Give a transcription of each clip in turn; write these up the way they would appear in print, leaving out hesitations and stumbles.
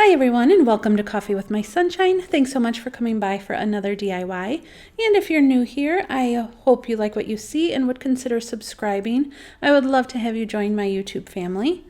Hi everyone, and welcome to Coffee with My Sunshine. Thanks so much for coming by for another DIY. And if you're new here, I hope you like what you see and would consider subscribing. I would love to have you join my YouTube family.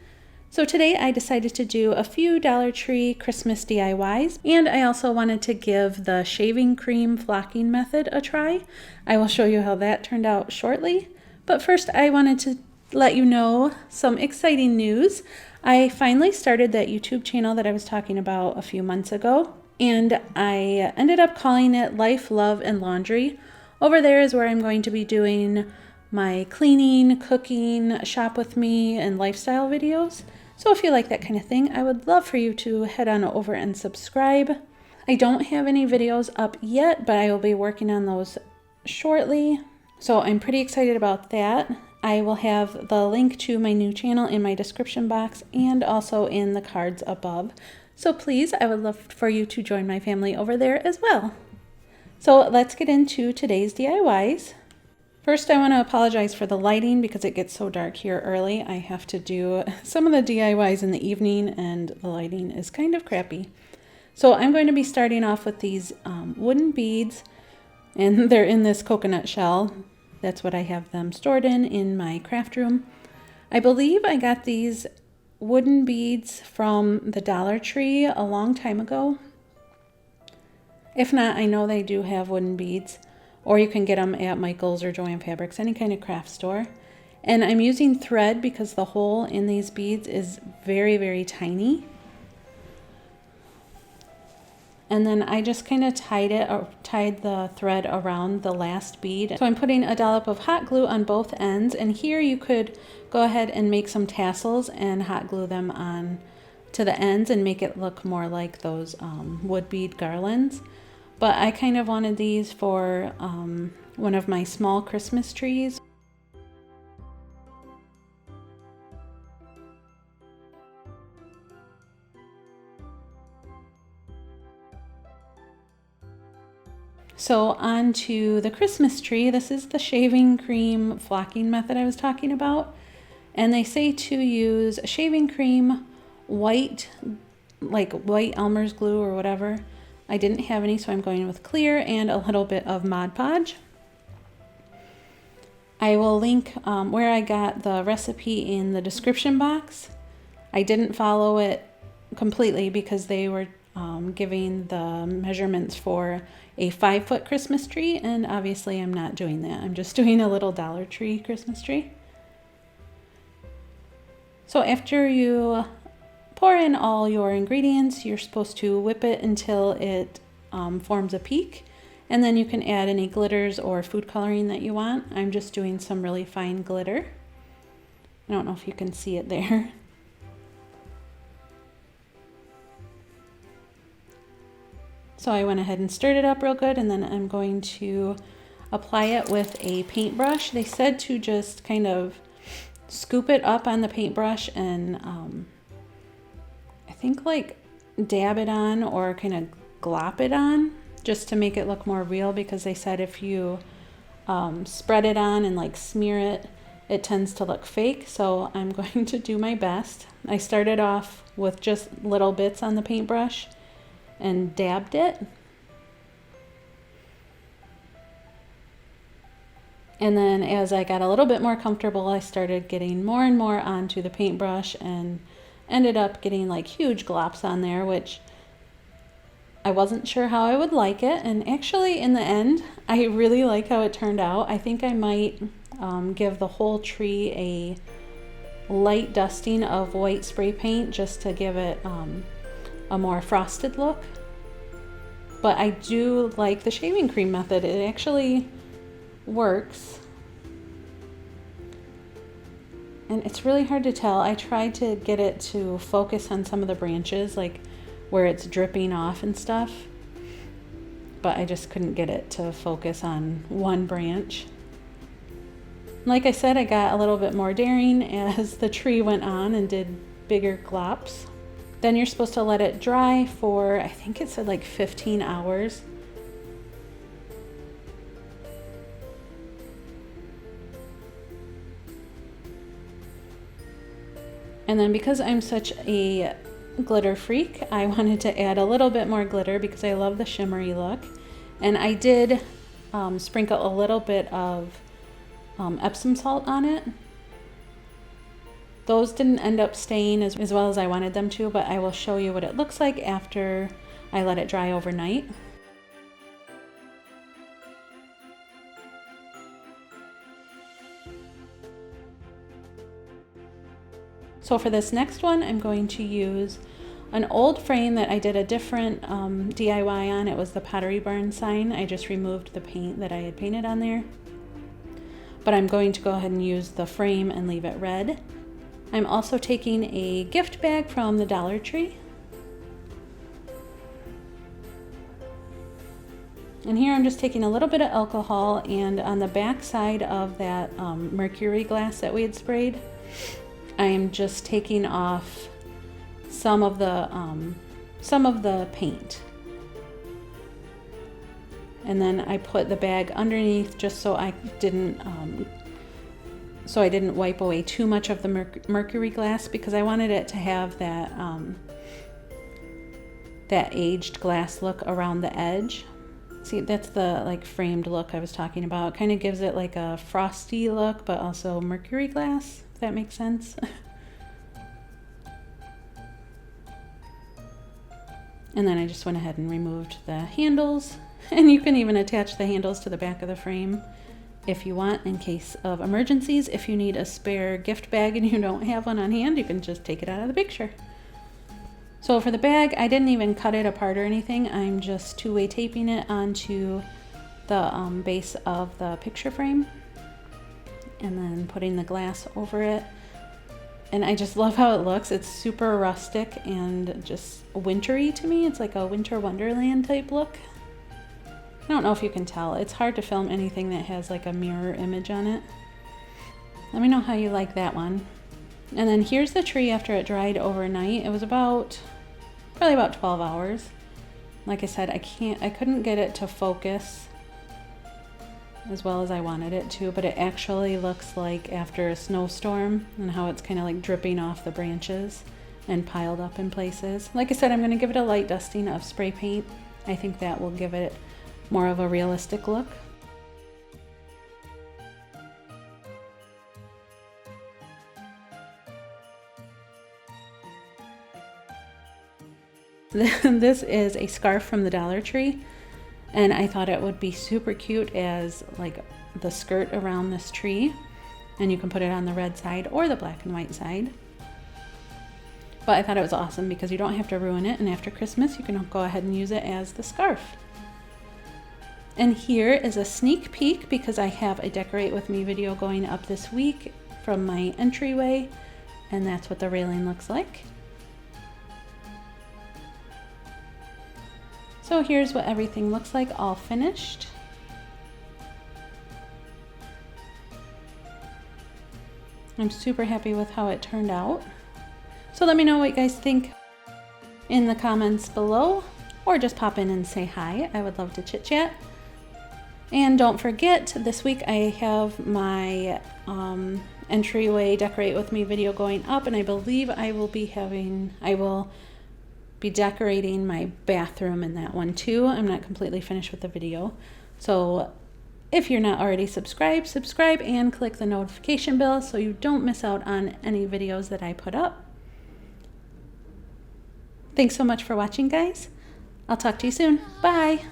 So today I decided to do a few Dollar Tree Christmas DIYs, and I also wanted to give the shaving cream flocking method a try. I will show you how that turned out shortly. But first I wanted to let you know some exciting news. I finally started that YouTube channel that I was talking about a few months ago, and I ended up calling it Life, Love, and Laundry. Over there is where I'm going to be doing my cleaning, cooking, shop with me, and lifestyle videos. So if you like that kind of thing, I would love for you to head on over and subscribe. I don't have any videos up yet, but I will be working on those shortly. So I'm pretty excited about that. I will have the link to my new channel in my description box and also in the cards above. So please, I would love for you to join my family over there as well. So let's get into today's DIYs. First, I want to apologize for the lighting because it gets so dark here early. I have to do some of the DIYs in the evening and the lighting is kind of crappy. So I'm going to be starting off with these wooden beads, and they're in this coconut shell. That's what I have them stored in my craft room. I believe I got these wooden beads from the Dollar Tree a long time ago. If not, I know they do have wooden beads, or you can get them at Michael's or Joann Fabrics, any kind of craft store. And I'm using thread because the hole in these beads is very, very tiny. And then I just kind of tied the thread around the last bead. So I'm putting a dollop of hot glue on both ends, and here you could go ahead and make some tassels and hot glue them on to the ends and make it look more like those wood bead garlands. But I kind of wanted these for one of my small Christmas trees. So on to the Christmas tree. This is the shaving cream flocking method I was talking about. And they say to use shaving cream, white, like white Elmer's glue or whatever. I didn't have any, so I'm going with clear and a little bit of Mod Podge. I will link where I got the recipe in the description box. I didn't follow it completely because they were giving the measurements for a 5-foot Christmas tree, and obviously I'm not doing that. I'm just doing a little Dollar Tree Christmas tree. So after you pour in all your ingredients, you're supposed to whip it until it forms a peak, and then you can add any glitters or food coloring that you want. I'm just doing some really fine glitter. I don't know if you can see it there. So I went ahead and stirred it up real good, and then I'm going to apply it with a paintbrush. They said to just kind of scoop it up on the paintbrush and I think like dab it on or kind of glop it on just to make it look more real, because they said if you spread it on and like smear it, it tends to look fake. So I'm going to do my best. I started off with just little bits on the paintbrush and dabbed it. And then as I got a little bit more comfortable, I started getting more and more onto the paintbrush and ended up getting like huge glops on there, which I wasn't sure how I would like it. And actually in the end, I really like how it turned out. I think I might give the whole tree a light dusting of white spray paint just to give it a more frosted look. But I do like the shaving cream method. It actually works. And it's really hard to tell. I tried to get it to focus on some of the branches, like where it's dripping off and stuff, but I just couldn't get it to focus on one branch. Like I said, I got a little bit more daring as the tree went on and did bigger glops. Then you're supposed to let it dry for, I think it said like 15 hours. And then because I'm such a glitter freak, I wanted to add a little bit more glitter because I love the shimmery look. And I did sprinkle a little bit of Epsom salt on it. Those didn't end up staying as well as I wanted them to, but I will show you what it looks like after I let it dry overnight. So for this next one, I'm going to use an old frame that I did a different DIY on. It was the Pottery Barn sign. I just removed the paint that I had painted on there. But I'm going to go ahead and use the frame and leave it red. I'm also taking a gift bag from the Dollar Tree. And here I'm just taking a little bit of alcohol, and on the back side of that Mercury glass that we had sprayed, I am just taking off some of the paint. And then I put the bag underneath just so I didn't wipe away too much of the Mercury glass, because I wanted it to have that that aged glass look around the edge. See, that's the like framed look I was talking about. It kind of gives it like a frosty look, but also Mercury glass, if that makes sense. And then I just went ahead and removed the handles. And you can even attach the handles to the back of the frame if you want, in case of emergencies. If you need a spare gift bag and you don't have one on hand, you can just take it out of the picture. So for the bag, I didn't even cut it apart or anything. I'm just two-way taping it onto the base of the picture frame and then putting the glass over it. And I just love how it looks. It's super rustic and just wintry to me. It's like a winter wonderland type look. I don't know if you can tell. It's hard to film anything that has like a mirror image on it. Let me know how you like that one. And then here's the tree after it dried overnight. It was probably about 12 hours. Like I said, I couldn't get it to focus as well as I wanted it to, but it actually looks like after a snowstorm, and how it's kind of like dripping off the branches and piled up in places. Like I said, I'm going to give it a light dusting of spray paint. I think that will give it more of a realistic look. This is a scarf from the Dollar Tree, and I thought it would be super cute as like the skirt around this tree, and you can put it on the red side or the black and white side. But I thought it was awesome because you don't have to ruin it, and after Christmas you can go ahead and use it as the scarf. And here is a sneak peek, because I have a Decorate With Me video going up this week from my entryway, and that's what the railing looks like. So here's what everything looks like all finished. I'm super happy with how it turned out. So let me know what you guys think in the comments below, or just pop in and say hi. I would love to chit chat. And don't forget, this week I have my entryway Decorate With Me video going up, and I believe I will be decorating my bathroom in that one too. I'm not completely finished with the video. So if you're not already subscribed, subscribe and click the notification bell so you don't miss out on any videos that I put up. Thanks so much for watching, guys. I'll talk to you soon. Bye.